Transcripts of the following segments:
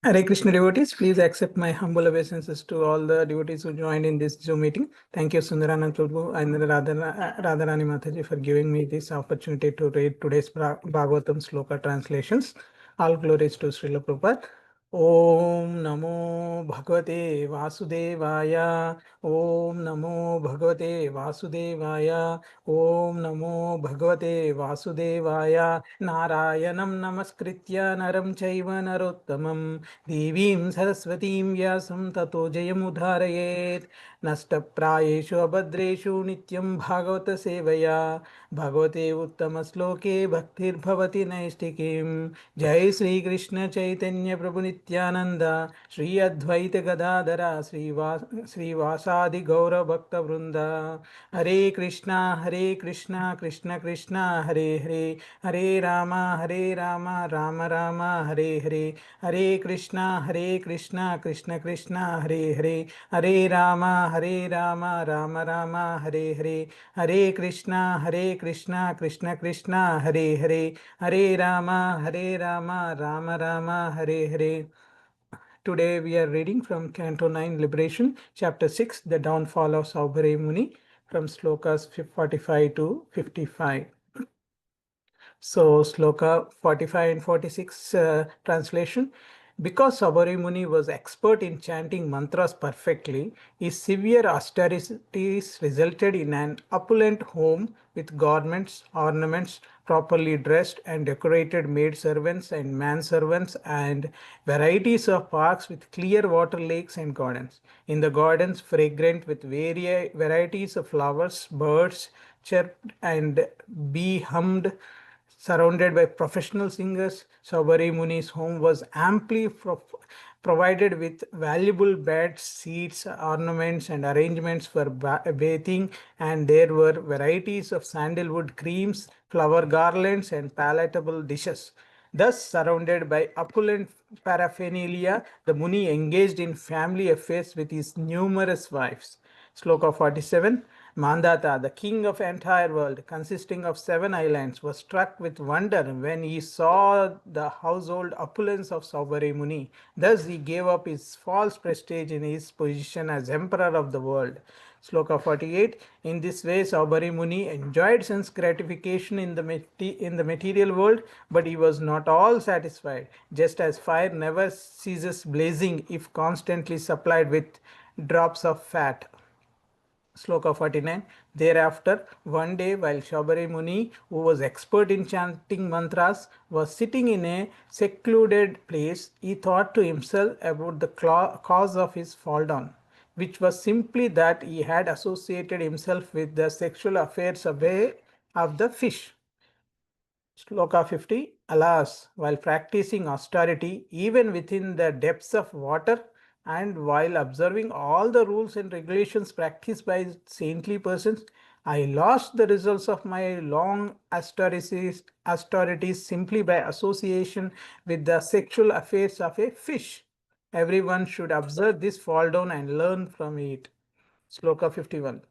Hare Krishna devotees, please accept my humble obeisances to all the devotees who joined in this Zoom meeting. Thank you, Sundaranand Prabhu and Radharani Mataji, for giving me this opportunity to read today's Bhagavatam Sloka translations. All glories to Srila Prabhupada. Om Namo Bhagavate Vasudevaya. Om Namo Bhagavate Vasudevaya. Om Namo Bhagavate Vasudevaya. Narayanam Namaskritya Naram Chaiva Narottamam Devim Saraswatim Vyasam Tato Jayamudharayet Nashtaprayeshu Abhadreshu Nityam Bhagavata Sevaya Bhagavate Uttama Sloke Bhaktir Bhavati Naistikim Jai Sri Krishna Chaitanya Prabhu Nityananda Sri Advaita Gadadara Sri Vasadi Gaura Bhakta Vrinda Hare Krishna Krishna Krishna Hare Hare Hare Rama Rama Rama Hare Hare Hare Krishna Krishna Krishna Hare Hare Hare Rama Rama Rama Hare Hare Hare Krishna Krishna Krishna Hare Hare Hare Rama Rama Rama Hare Hare. Today we are reading from Canto 9 Liberation, Chapter 6, The Downfall of Saubhari Muni, from slokas 45 to 55. So, sloka 45 and 46 translation. Because Sabari Muni was expert in chanting mantras perfectly, his severe austerities resulted in an opulent home with garments, ornaments, properly dressed and decorated maid servants and manservants, and varieties of parks with clear water lakes and gardens. In the gardens, fragrant with varieties of flowers, birds chirped and bee hummed. Surrounded by professional singers, Saubhari Muni's home was amply provided with valuable beds, seats, ornaments, and arrangements for bathing, and there were varieties of sandalwood creams, flower garlands, and palatable dishes. Thus, surrounded by opulent paraphernalia, the Muni engaged in family affairs with his numerous wives. Sloka 47. Mandata, the king of the entire world, consisting of 7 islands, was struck with wonder when he saw the household opulence of Saubhari Muni. Thus he gave up his false prestige in his position as emperor of the world. Sloka 48. In this way, Saubhari Muni enjoyed sense gratification in the material world, but he was not all satisfied. Just as fire never ceases blazing if constantly supplied with drops of fat. Sloka 49. Thereafter, one day, while Saubhari Muni, who was expert in chanting mantras, was sitting in a secluded place, he thought to himself about the cause of his fall down, which was simply that he had associated himself with the sexual affairs of the fish. Sloka 50. Alas, while practicing austerity, even within the depths of water, and while observing all the rules and regulations practiced by saintly persons, I lost the results of my long austerities simply by association with the sexual affairs of a fish. Everyone should observe this fall down and learn from it. Sloka 51.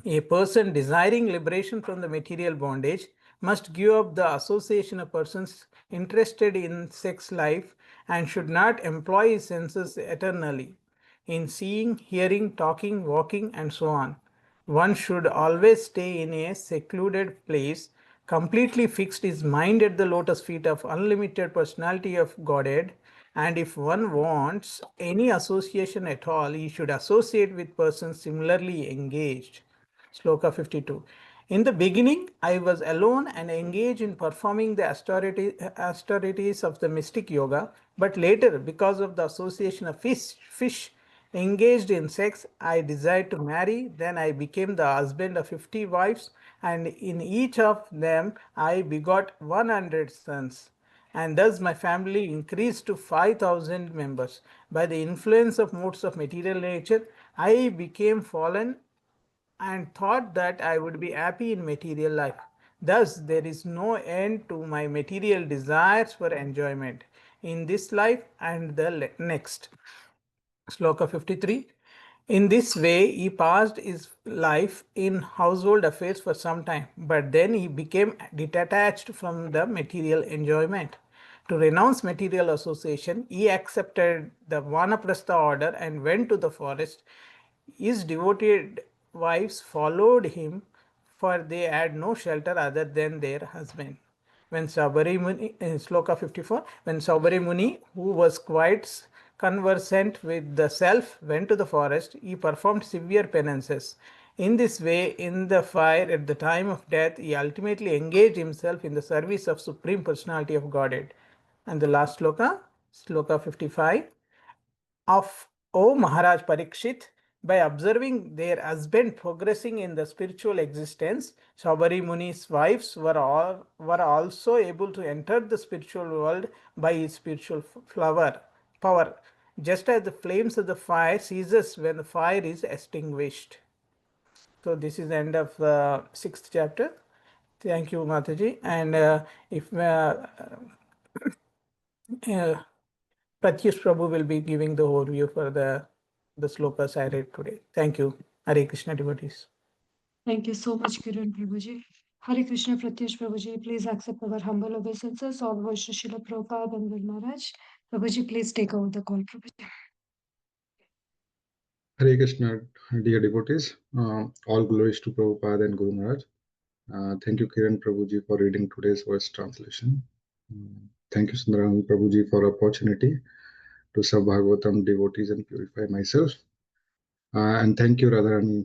A person desiring liberation from the material bondage must give up the association of persons interested in sex life and should not employ his senses eternally in seeing, hearing, talking, walking, and so on. One should always stay in a secluded place, completely fixed his mind at the lotus feet of unlimited personality of Godhead, and if one wants any association at all, he should associate with persons similarly engaged. Sloka 52. In the beginning, I was alone and engaged in performing the austerities of the mystic yoga, but later, because of the association of fish engaged in sex, I desired to marry. Then I became the husband of 50 wives, and in each of them I begot 100 sons. And thus my family increased to 5,000 members. By the influence of modes of material nature, I became fallen and thought that I would be happy in material life. Thus, there is no end to my material desires for enjoyment in this life and the next. Sloka 53. In this way, he passed his life in household affairs for some time, but then he became detached from the material enjoyment. To renounce material association, he accepted the Vanaprastha order and went to the forest. His devoted wives followed him, for they had no shelter other than their husband. When Sabari Muni, in Sloka 54, when Sabari Muni, who was quite conversant with the self, went to the forest, he performed severe penances. In this way, in the fire at the time of death, he ultimately engaged himself in the service of Supreme Personality of Godhead. And the last sloka, sloka 55, of O Maharaj Parikshit, by observing their husband progressing in the spiritual existence, Sabari Muni's wives were also able to enter the spiritual world by his spiritual power, just as the flames of the fire ceases when the fire is extinguished. So this is the end of the 6th chapter. Thank you, Mataji. And if Pratyush Prabhu will be giving the overview for the slokas I read today. Thank you. Hare Krishna devotees. Thank you so much, Kiran Prabhuji. Hare Krishna Pratyush Prabhuji, please accept our humble obeisances. All worship Srila Prabhupada and Guru Maharaj. Prabhuji, please take over the call, Prabhuji. Hare Krishna, dear devotees. All glories to Prabhupada and Guru Maharaj. Thank you, Kiran Prabhuji, for reading today's verse translation. Thank you, Sundaram Prabhuji, for opportunity to serve Bhagavatam devotees and purify myself. And thank you, Radharani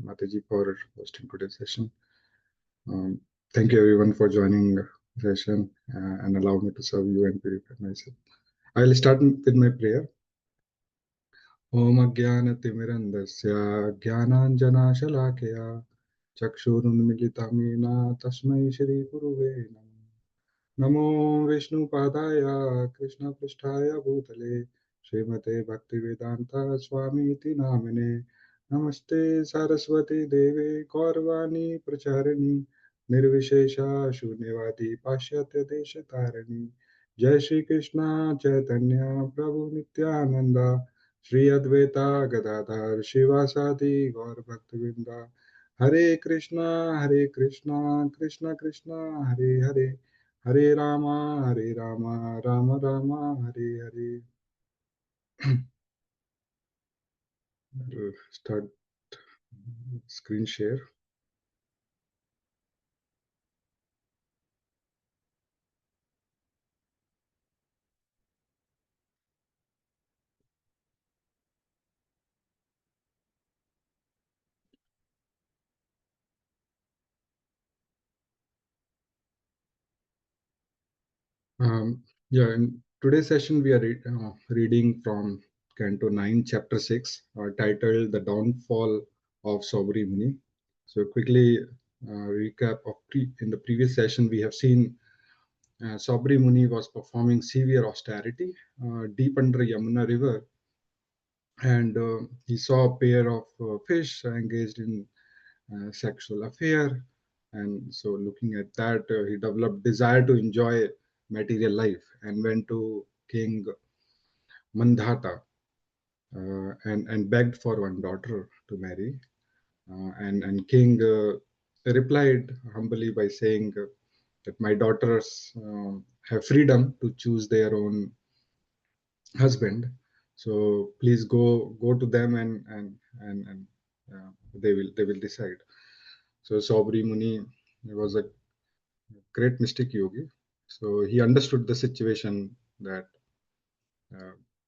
Mataji, for hosting today's session. Thank you, everyone, for joining the session and allow me to serve you and purify myself. I'll start with my prayer. Om Ajnanatimirandasya Jnananjanashalakhya Chakshurunmilitamena Tasmai Shri Guruve Namah. Namo Vishnu Padaya Krishna Pristhaya Bhutale Srimate Bhaktivedanta Swami Iti Namine Namaste Saraswati Deve Gaurvani Pracharini Nirvishesha Shunyavadi Pashyatya Deshatarani Jai Shri Krishna Chaitanya Prabhu Nityananda Shri Advaita Gadadhar Shivasadi Gaur Bhaktivinda Hare Krishna Krishna Krishna Hare Hare Hare Rama, Rama Rama, Hare Hare. Start screen share. In today's session, we are reading from Canto 9, Chapter 6, titled The Downfall of Saubri Muni. So quickly recap of in the previous session, we have seen Saubri Muni was performing severe austerity deep under Yamuna River, and he saw a pair of fish engaged in sexual affair, and so looking at that, he developed desire to enjoy material life and went to King Mandhata and begged for one daughter to marry. And King replied humbly by saying that my daughters have freedom to choose their own husband. So please go to them and they will decide. So Saubri Muni was a great mystic yogi. So he understood the situation that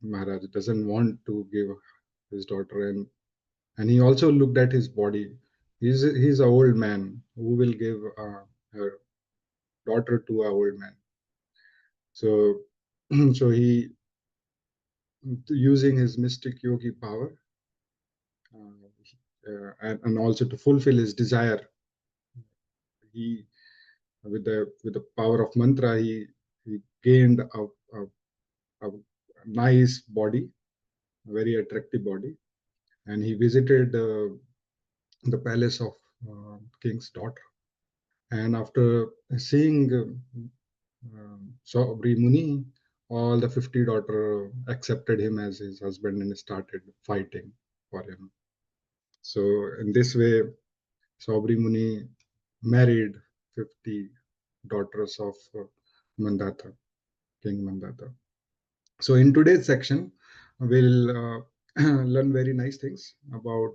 Maharaj doesn't want to give his daughter, and he also looked at his body. He's an old man who will give her daughter to an old man. So so he, using his mystic yogi power, and also to fulfill his desire, he with the power of mantra, he gained a nice body, a very attractive body, and he visited the palace of king's daughter. And after seeing Saubri Muni, all the 50 daughter accepted him as his husband and started fighting for him. So in this way, Saubri Muni married 50 daughters of Mandata. King Mandata. So in today's section, we'll learn very nice things about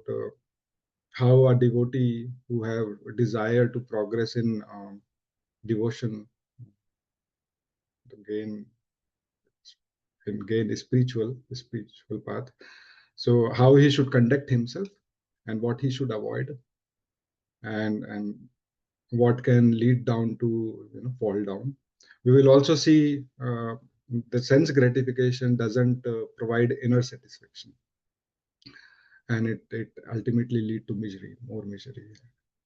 how a devotee who have a desire to progress in devotion, to gain a spiritual path. So how he should conduct himself and what he should avoid, and what can lead down to fall down. We will also see the sense gratification doesn't provide inner satisfaction, and it ultimately lead to misery, more misery.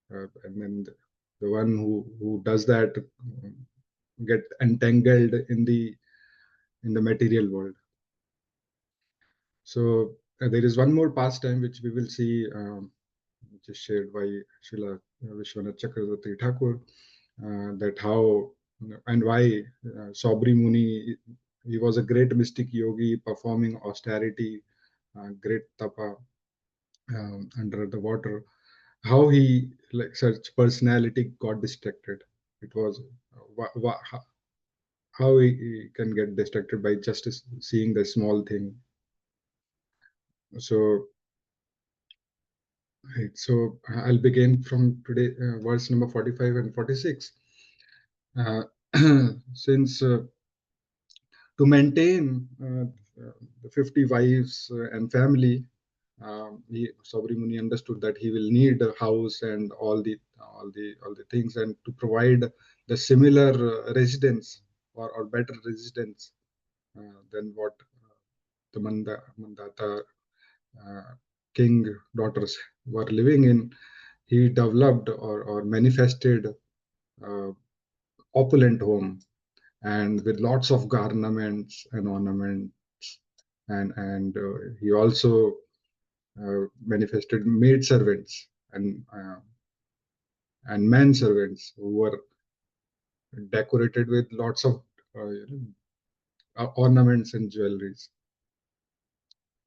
And then the one who does that get entangled in the material world. So there is one more pastime which we will see, which is shared by Srila Vishwanath Chakravarti Thakur, that how and why Sabri Muni, he was a great mystic yogi performing austerity, great tapa under the water. How he, like such personality, got distracted. It was how he can get distracted by just seeing the small thing. So right, so I'll begin from today, verse number 45 and 46. Uh, since to maintain the 50 wives and family, Sabri Muni understood that he will need a house and all the things, and to provide the similar residence, or better residence than what the Mandata king daughters were living in. He developed or manifested uh, opulent home, and with lots of garments and ornaments, and he also manifested maid servants and men servants who were decorated with lots of ornaments and jewelries.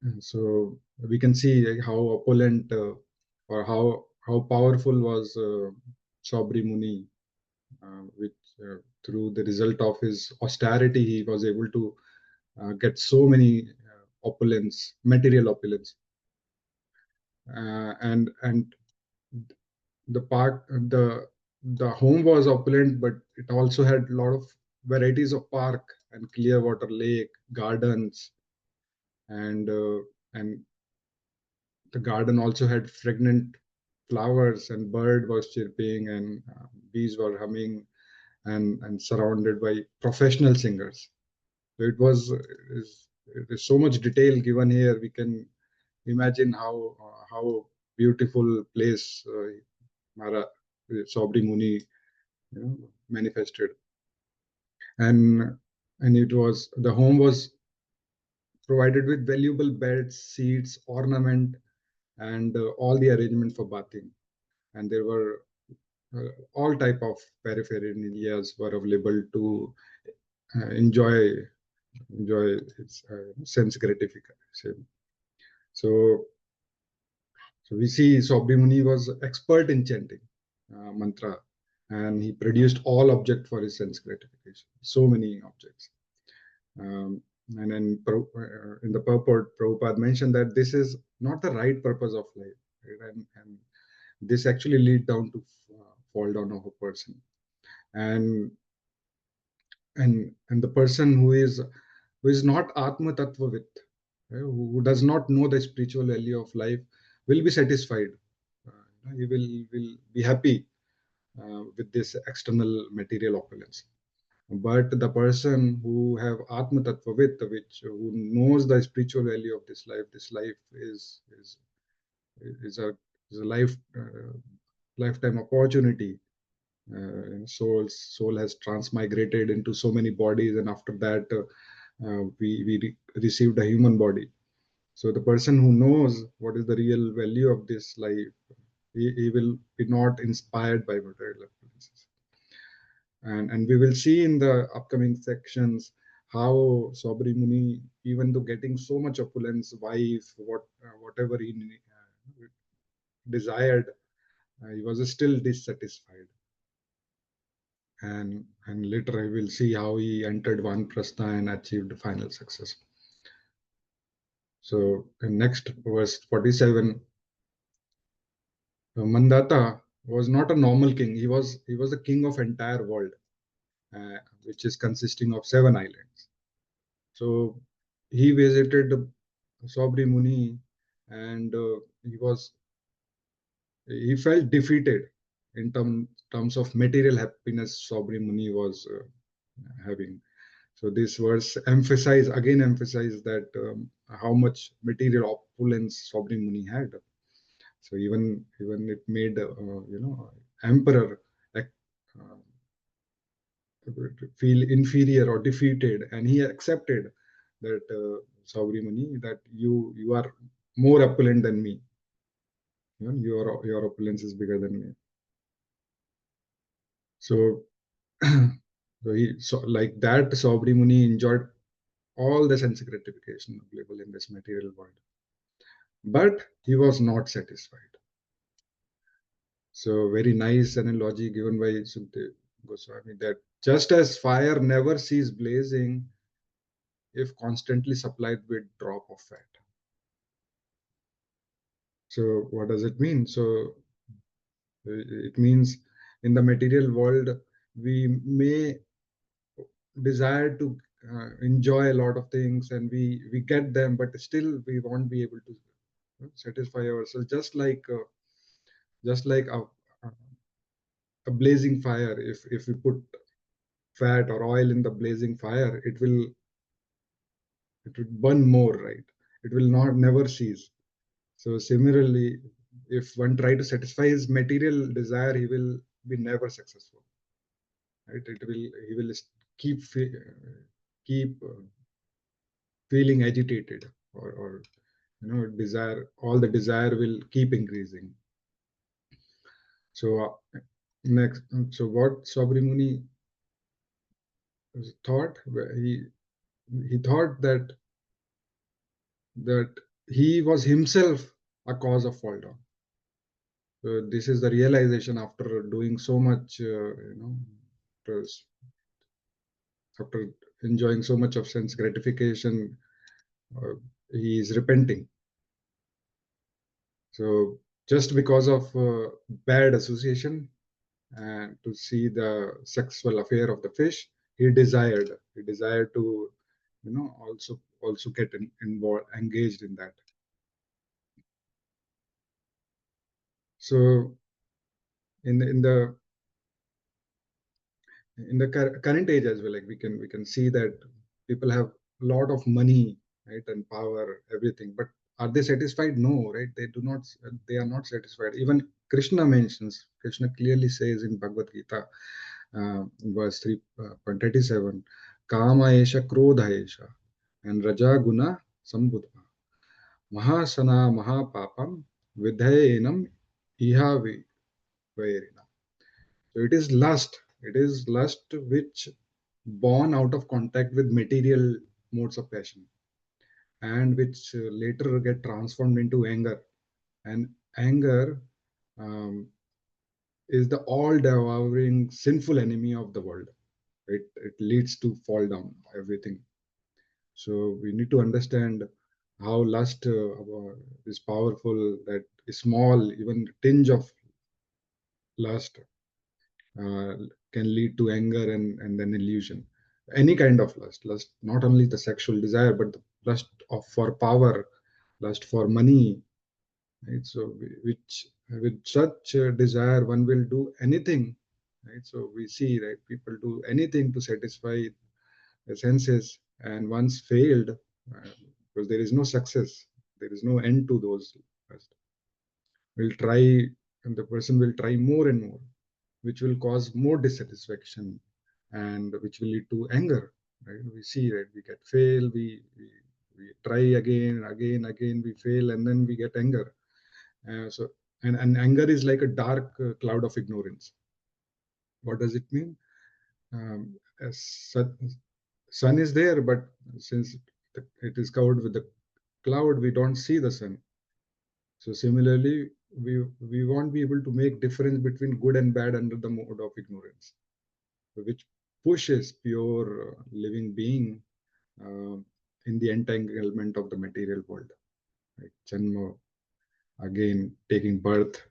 And so we can see how opulent or how powerful was Sabri Muni, which through the result of his austerity, he was able to get so many opulence, material opulence, and the park, the home was opulent, but it also had a lot of varieties of park and clear water lake, gardens, and the garden also had fragrant flowers, and bird was chirping, and bees were humming, and surrounded by professional singers. So there's so much detail given here. We can imagine how beautiful place Mara Sabri Muni manifested, and it was, the home was provided with valuable beds, seats, ornament, and all the arrangement for bathing, and there were all type of paraphernalias were available to enjoy its sense gratification. So we see Sabri Muni was expert in chanting mantra, and he produced all object for his sense gratification. So many objects. And then in the purport, Prabhupada mentioned that this is not the right purpose of life, right? And this actually lead down to fall down of a person, and and the person who is not Atma Tattvavit, who does not know the spiritual value of life, will be satisfied. He will be happy with this external material opulence. But the person who have Atma Tattvavit, which who knows the spiritual value of this life is a is a lifetime opportunity. Soul has transmigrated into so many bodies, and after that we received a human body. So the person who knows what is the real value of this life, he will be not inspired by material appearances. And we will see in the upcoming sections how Sabri Muni, even though getting so much opulence, wife, whatever he desired, he was still dissatisfied. and later I will see how he entered Vanaprastha and achieved final success. So in next verse 47, Mandata was not a normal king. He was the king of entire world, which is consisting of 7 islands. So he visited Sobri Muni, and he felt defeated in terms of material happiness Sobri Muni was having. So this verse emphasize that how much material opulence Sobri Muni had. So even it made emperor like, uh, feel inferior or defeated, and he accepted that Sobri Muni, that you are more opulent than me. Your opulence is bigger than me. So, so like that, Sobri Muni enjoyed all the sense gratification available in this material world, but he was not satisfied. So very nice analogy given by Sukhdev Goswami, that just as fire never ceases blazing if constantly supplied with drop of fat. So what does it mean? So it means in the material world we may desire to enjoy a lot of things, and we get them, but still we won't be able to satisfy ourselves. Just like a blazing fire, if we put fat or oil in the blazing fire, it will burn more, right? It will not never cease. So similarly, if one try to satisfy his material desire, he will be never successful, right? He will keep feeling agitated, or desire, all the desire will keep increasing. So next, so what Sabri Muni thought, he thought that he was himself a cause of fall down. So this is the realization after doing so much, after enjoying so much of sense gratification, uh, he is repenting. So just because of bad association and to see the sexual affair of the fish, he desired to, also get involved, engaged in that. So in the current age as well, like we can see that people have a lot of money, right, and power, everything, but are they satisfied? No, right? They are not satisfied. Even Krishna clearly says in Bhagavad Gita, verse 3.37, kama esha krodha esha and raja guna sambuddha mahasana mahapapam vidhayenam iha vairina. So it is lust. It is lust which born out of contact with material modes of passion, and which later get transformed into anger. And anger um, is the all-devouring sinful enemy of the world. It leads to fall down everything. So we need to understand how lust is powerful. That a small, even tinge of lust uh, can lead to anger and then illusion. Any kind of lust, not only the sexual desire, but the lust for power, lust for money, right? So which with such desire, one will do anything, right? So we see, right, people do anything to satisfy the senses, and once failed, because there is no success, there is no end to those lust, will try, and the person will try more and more, which will cause more dissatisfaction, and which will lead to anger, right? We see, right, we get fail, we try again, we fail, and then we get anger. So and anger is like a dark cloud of ignorance. What does it mean? As sun is there, but since it is covered with the cloud, we don't see the sun. So similarly, we won't be able to make difference between good and bad under the mode of ignorance. which pushes pure living being in the entanglement of the material world. Right? Janma, again taking birth,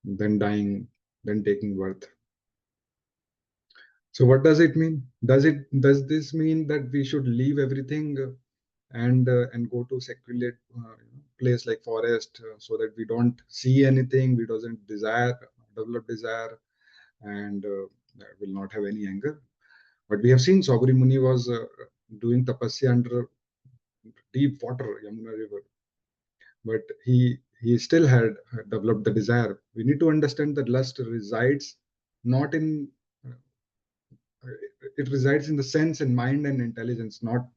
then dying, then taking birth. So what does it mean? Does this mean that we should leave everything and go to secular place like forest so that we don't see anything, we doesn't develop desire, and will not have any anger? But we have seen Saubri Muni was doing tapasya under deep water, Yamuna River, but he still had developed the desire. We need to understand that lust resides not in it resides in the sense and mind and intelligence. Not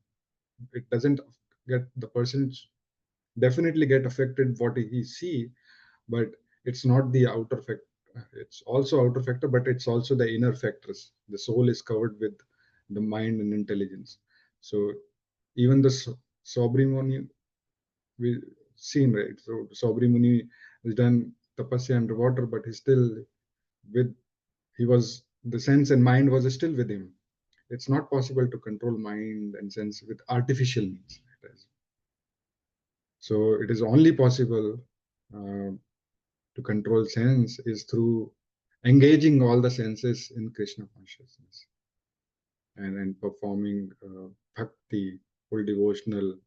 it doesn't get the person definitely get affected what he see, but it's not the outer fact. It's also outer factor, but it's also the inner factors. The soul is covered with the mind and intelligence. So even the Sobri Muni we seen, right? So Sobri Muni has done tapasya underwater, but he still with he was the sense and mind was still with him. It's not possible to control mind and sense with artificial means. So it is only possible to control sense is through engaging all the senses in Krishna consciousness and performing bhakti, full devotional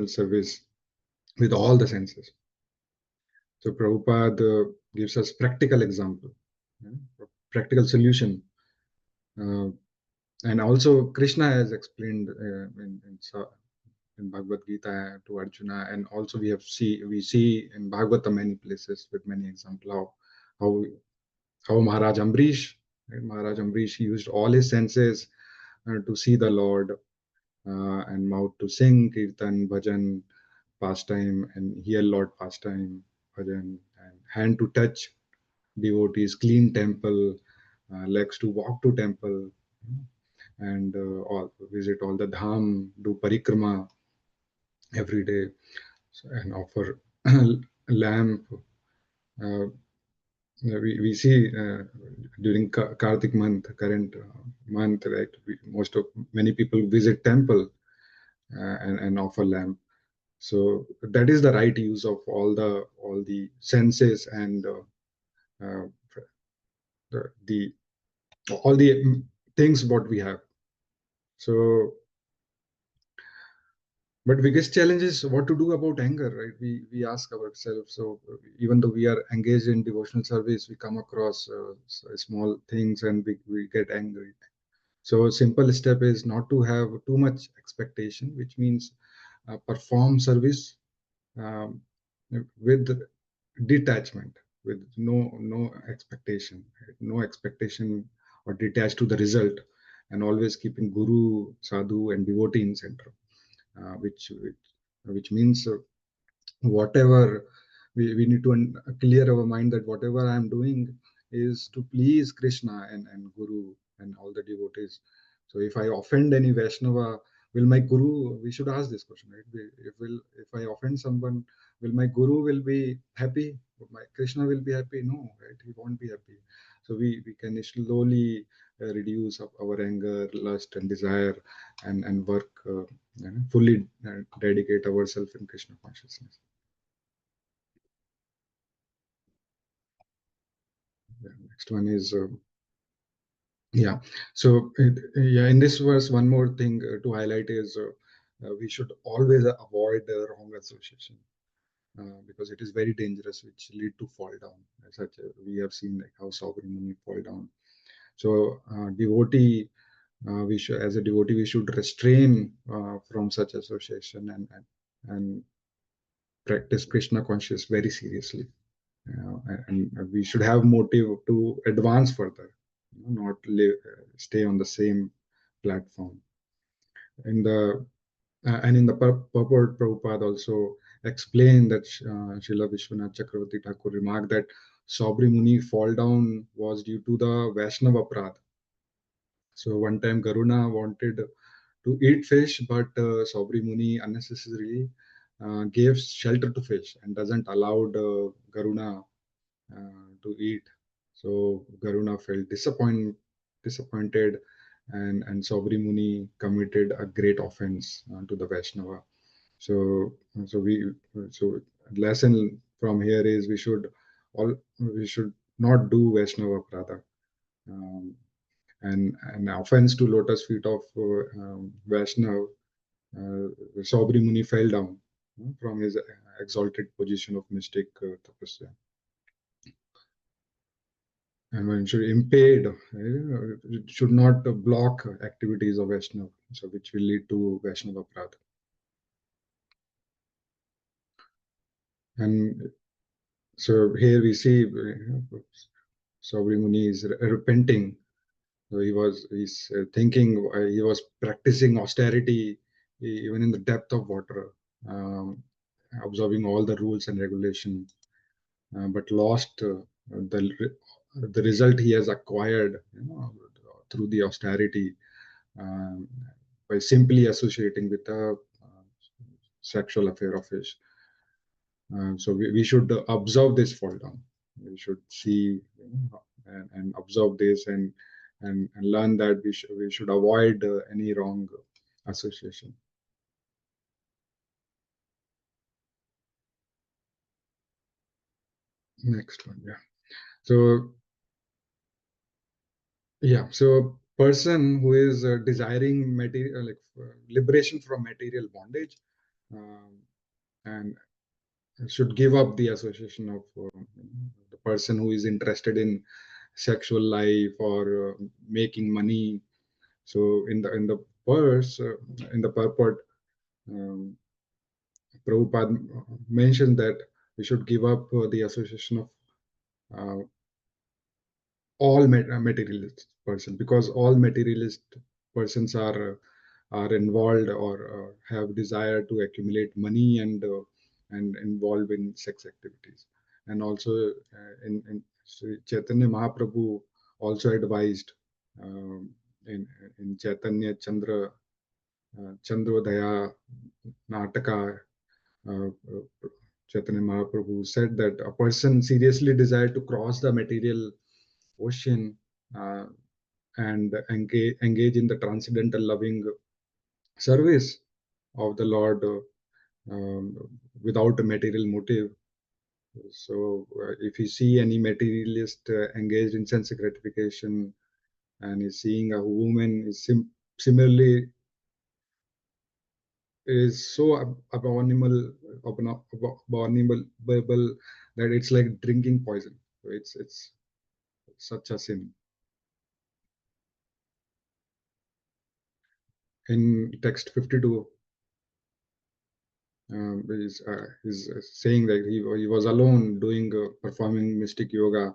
service with all the senses. So Prabhupada gives us practical example, practical solution. Uh, and also Krishna has explained in Bhagavad Gita to Arjuna, and also we see in Bhagavatam many places with many examples how how Maharaj Ambrish, right? Maharaj Ambrish used all his senses to see the Lord, and mouth to sing kirtan, bhajan, pastime, and hear Lord pastime, bhajan, and hand to touch devotees, clean temple, legs to walk to temple, and all visit all the dham, do parikrama every day, and offer lamp. Uh, we see during Kartik month, current month, right? Many people visit temple and offer lamp. So that is the right use of all the senses and uh, the all the things what we have. So, but biggest challenge is what to do about anger, right? We ask ourselves. So even though we are engaged in devotional service, we come across small things and we get angry. So simple step is not to have too much expectation, which means perform service um, with detachment, with no expectation, right? No expectation or detached to the result, and always keeping guru, sadhu, and devotee in center, which means whatever we need to clear our mind that whatever I am doing is to please Krishna and Guru and all the devotees. So if I offend any Vaishnava, will my Guru? We should ask this question, right? If I offend someone, will my Guru will be happy? My Krishna will be happy? No, right? He won't be happy. So we can slowly reduce our anger, lust, and desire, and work fully dedicate ourselves in Krishna consciousness. Yeah, next one is yeah. So yeah, in this verse, one more thing to highlight is we should always avoid wrong association because it is very dangerous, which lead to fall down. Such we have seen like how Sovereign Muni fall down. So devotee, we should as a devotee we should restrain from such association and practice Krishna conscious very seriously. And we should have motive to advance further, not stay on the same platform. In the and in the purport, Prabhupada also explained that Srila Vishwanath Chakravarti Thakur remarked that Sabri Muni fall down was due to the Vaishnava Prad. So one time Garuna wanted to eat fish, but Sabri Muni unnecessarily gave shelter to fish and doesn't allow Garuna to eat. So Garuna felt disappointed, and Sobri Muni committed a great offense to the Vaishnava. So so lesson from here is we should not do Vaishnava Prada. Um, and an offense to lotus feet of Vaishnav, Sobri Muni fell down from his exalted position of mystic tapasya. And one should impede, it should not block activities of Vaishnav, so which will lead to Vaishnava Prada. And so here we see Sobri Muni is repenting. So he's thinking, he was practicing austerity even in the depth of water, um, observing all the rules and regulation, but lost the result he has acquired, through the austerity, um, by simply associating with a sexual affair of his. So we should observe this fall down. We should see, and observe this, and learn that we should avoid any wrong association. Next one, yeah. So yeah, so person who is desiring material, like liberation from material bondage, um, and should give up the association of the person who is interested in sexual life or making money. So in the verse, in the purport, um, Prabhupada mentioned that we should give up the association of uh, all materialist person, because all materialist persons are involved or have desire to accumulate money, and involved in sex activities. And also in Sri Chaitanya Mahaprabhu also advised, um, in Chaitanya Chandrodaya Nataka, Chaitanya Mahaprabhu said that a person seriously desired to cross the material ocean, uh, and engage in the transcendental loving service of the Lord, without a material motive. So, if you see any materialist engaged in sense gratification, and is seeing a woman is similarly, is so abominable that it's like drinking poison. So it's such a sin. In text 52, is saying that he was alone doing performing mystic yoga,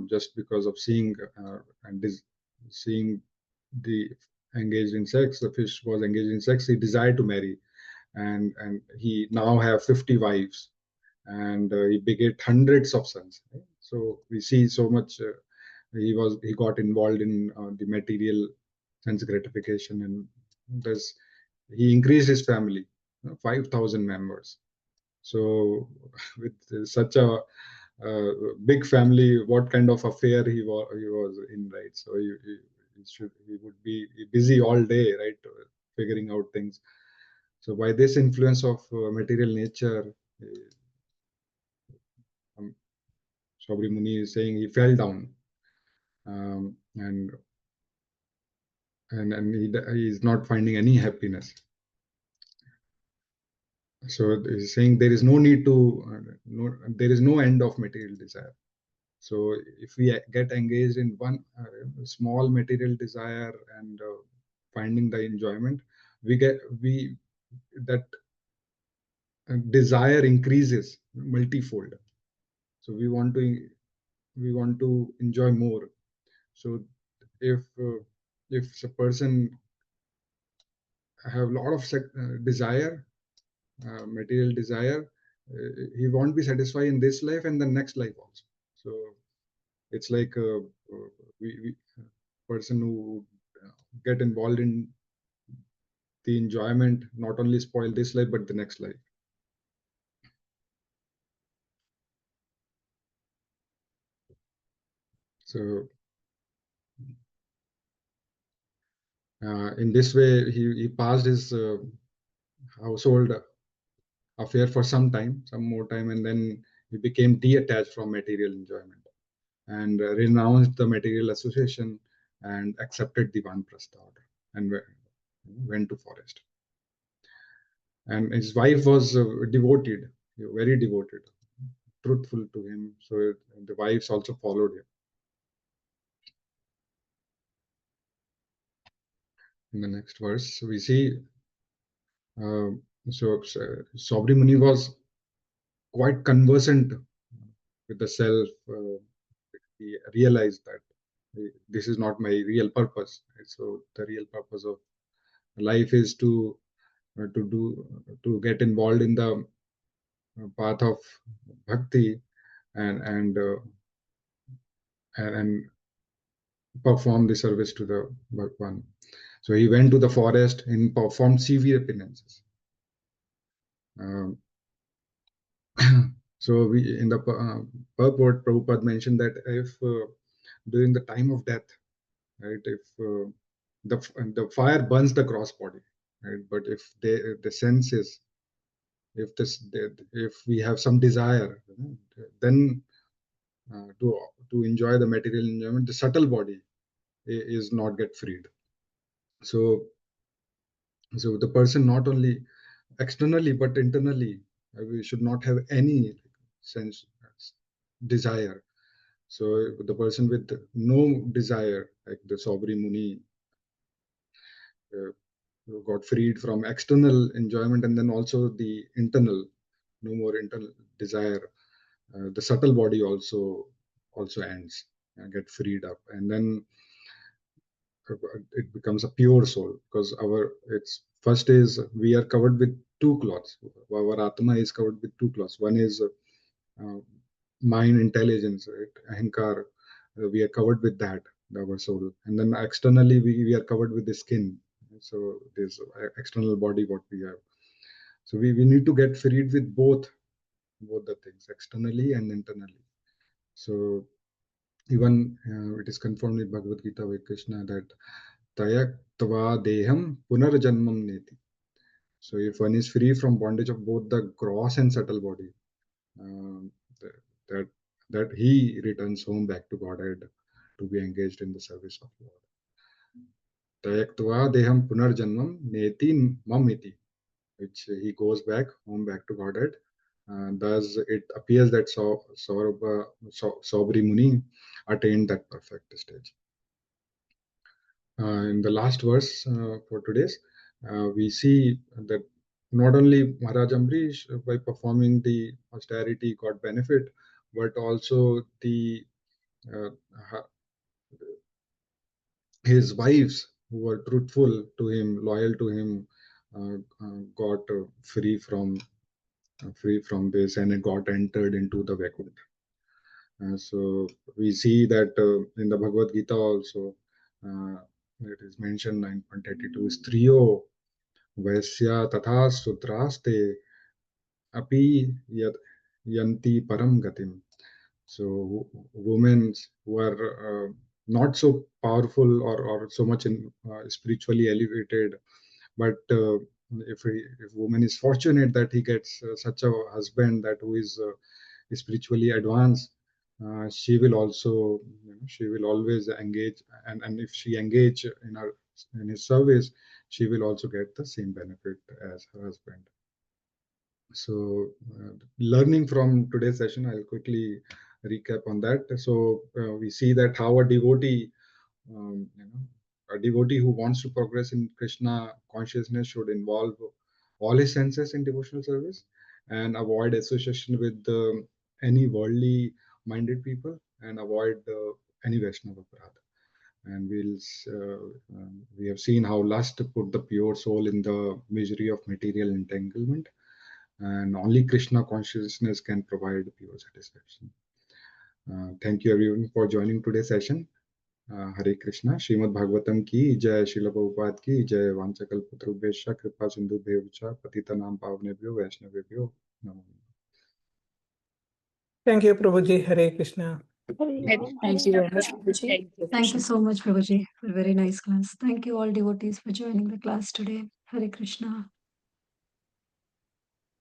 just because of seeing, seeing the engaged in sex. The fish was engaged in sex. He desired to marry, and he now have 50 wives, and he beget hundreds of sons. Right? So we see so much. He got involved in the material sense gratification, and thus he increased his family, 5,000 members. So with such a big family, what kind of affair he was in, right? So he would be busy all day, right, figuring out things. So by this influence of material nature, um, Sobri Muni is saying he fell down, um, and he is not finding any happiness. So he's saying there is no need to, there is no end of material desire. So if we get engaged in one small material desire, and finding the enjoyment, we that desire increases multifold. So we want to enjoy more. So if if a person have a lot of desire, material desire, he won't be satisfied in this life and the next life also. So it's like we person who get involved in the enjoyment not only spoil this life but the next life. So in this way, he passed his household affair for some more time, and then he became detached from material enjoyment and renounced the material association and accepted the Vanprastha order and went to forest. And his wife was devoted, very devoted, truthful to him. So the wives also followed him. In the next verse, we see Sobri Muni was quite conversant with the self. He realized that this is not my real purpose. So the real purpose of life is to get involved in the path of bhakti and and perform the service to the Bhagwan. So he went to the forest and performed severe penances. Um, so we in the purport, Prabhupada mentioned that if during the time of death, right, if the fire burns the gross body, right, but if the senses, if we have some desire, then to enjoy the material enjoyment, the subtle body is not get freed. So the person not only externally but internally, we should not have any sense desire. So the person with no desire, like the Sobri Muni, uh, got freed from external enjoyment, and then also the internal, no more internal desire. The subtle body also ends and get freed up, and then it becomes a pure soul, because it's first is we are covered with two cloths. Our atma is covered with two cloths. One is uh, mind, intelligence, right? Ahankar. We are covered with that, our soul, and then externally we are covered with the skin. So this external body what we have. So we need to get freed with both the things, externally and internally. So even it is confirmed in Bhagavad Gita by Krishna that Tayaktva deham punarjanmam neti. So if one is free from bondage of both the gross and subtle body, um, that that he returns home back to Godhead to be engaged in the service of Lord. Tayaktva deham punarjanmam neti mamiti, which he goes back home back to Godhead. Thus, it appears that Sobri Muni attained that perfect stage. In the last verse for today's, we see that not only Maharaj Ambrish by performing the austerity got benefit, but also the uh, his wives who were truthful to him, loyal to him, got free from this and got entered into the Vaikuntha. So we see that in the Bhagavad Gita also, it is mentioned 9.82, Striyo Vaisya Tatha Sutraste Api Yanti Param Gatim. So women who are not so powerful or so much spiritually elevated, but if woman is fortunate that he gets such a husband that who is spiritually advanced, she will also, she will always engage, and if she engage in his service, she will also get the same benefit as her husband. So learning from today's session, I'll quickly recap on that. So we see that how a devotee, a devotee who wants to progress in Krishna consciousness should involve all his senses in devotional service and avoid association with any worldly minded people and avoid any Vaishnava aparadha. And we have seen how lust put the pure soul in the misery of material entanglement, and only Krishna consciousness can provide pure satisfaction. Thank you everyone for joining today's session. हरे कृष्णा. श्रीमद् भागवतम की जय. श्रील प्रभुपाद की जय. वांछकल्पतरुभ्यश्च कृपा सिन्धुभ्येव च पतितानां पावनेभ्यो वैष्णवेभ्यो नमो नमः. Thank you, Prabhuji. Hare Krishna. Thank you very much, Prabhuji. Thank you so much, Prabhuji, for a very nice class. Thank you all devotees for joining the class today. Hare Krishna.